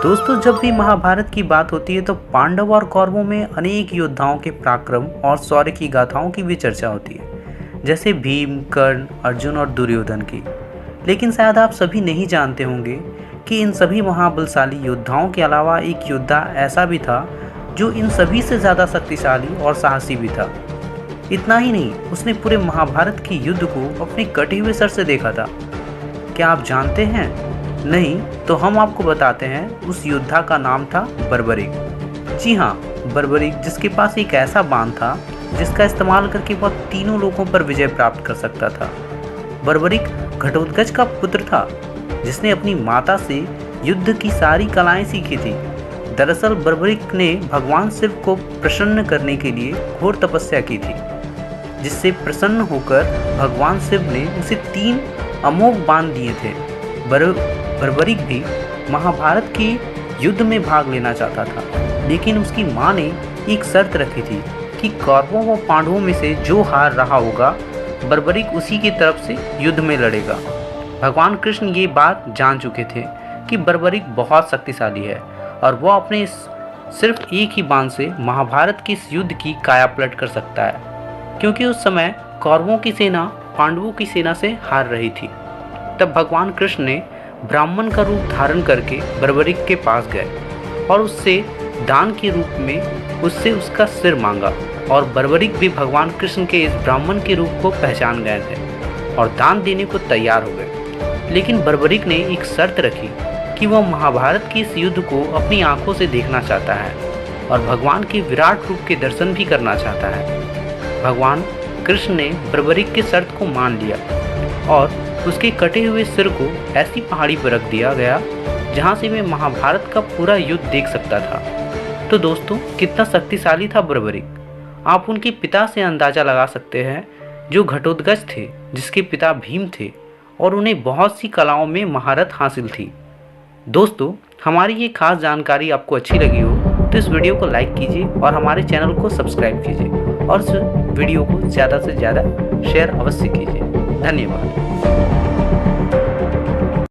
दोस्तों, जब भी महाभारत की बात होती है तो पांडव और कौरवों में अनेक योद्धाओं के पराक्रम और शौर्य की गाथाओं की भी चर्चा होती है, जैसे भीम, कर्ण, अर्जुन और दुर्योधन की। लेकिन शायद आप सभी नहीं जानते होंगे कि इन सभी महाबलशाली योद्धाओं के अलावा एक योद्धा ऐसा भी था जो इन सभी से ज़्यादा शक्तिशाली और साहसी भी था। इतना ही नहीं, उसने पूरे महाभारत के युद्ध को अपने कटे हुए सर से देखा था। क्या आप जानते हैं? नहीं तो हम आपको बताते हैं। उस योद्धा का नाम था बर्बरीक। जी हाँ, बर्बरीक, जिसके पास एक ऐसा बाण था जिसका इस्तेमाल करके वह तीनों लोगों पर विजय प्राप्त कर सकता था। बर्बरीक घटोत्कच का पुत्र था, जिसने अपनी माता से युद्ध की सारी कलाएं सीखी थी। दरअसल बर्बरीक ने भगवान शिव को प्रसन्न करने के लिए घोर तपस्या की थी, जिससे प्रसन्न होकर भगवान शिव ने उसे 3 अमोघ बाण दिए थे। बर्बरीक भी महाभारत के युद्ध में भाग लेना चाहता था, लेकिन उसकी मां ने एक शर्त रखी थी कि कौरवों व पांडवों में से जो हार रहा होगा, बर्बरीक उसी की तरफ से युद्ध में लड़ेगा। भगवान कृष्ण ये बात जान चुके थे कि बर्बरीक बहुत शक्तिशाली है और वह अपने सिर्फ एक ही बाण से महाभारत के इस युद्ध की कायापलट कर सकता है, क्योंकि उस समय कौरवों की सेना पांडवों की सेना से हार रही थी। तब भगवान कृष्ण ने ब्राह्मण का रूप धारण करके बर्बरीक के पास गए और उससे दान के रूप में उससे उसका सिर मांगा। और बर्बरीक भी भगवान कृष्ण के इस ब्राह्मण के रूप को पहचान गए थे और दान देने को तैयार हो गए। लेकिन बर्बरीक ने एक शर्त रखी कि वह महाभारत के इस युद्ध को अपनी आंखों से देखना चाहता है और भगवान के विराट रूप के दर्शन भी करना चाहता है। भगवान कृष्ण ने बर्बरीक की शर्त को मान लिया और उसके कटे हुए सिर को ऐसी पहाड़ी पर रख दिया गया जहां से वे महाभारत का पूरा युद्ध देख सकता था। तो दोस्तों, कितना शक्तिशाली था बर्बरीक, आप उनके पिता से अंदाज़ा लगा सकते हैं, जो घटोत्कच थे, जिसके पिता भीम थे और उन्हें बहुत सी कलाओं में महारत हासिल थी। दोस्तों, हमारी ये खास जानकारी आपको अच्छी लगी हो तो इस वीडियो को लाइक कीजिए और हमारे चैनल को सब्सक्राइब कीजिए और इस वीडियो को ज़्यादा से ज़्यादा शेयर अवश्य कीजिए। धन्यवाद।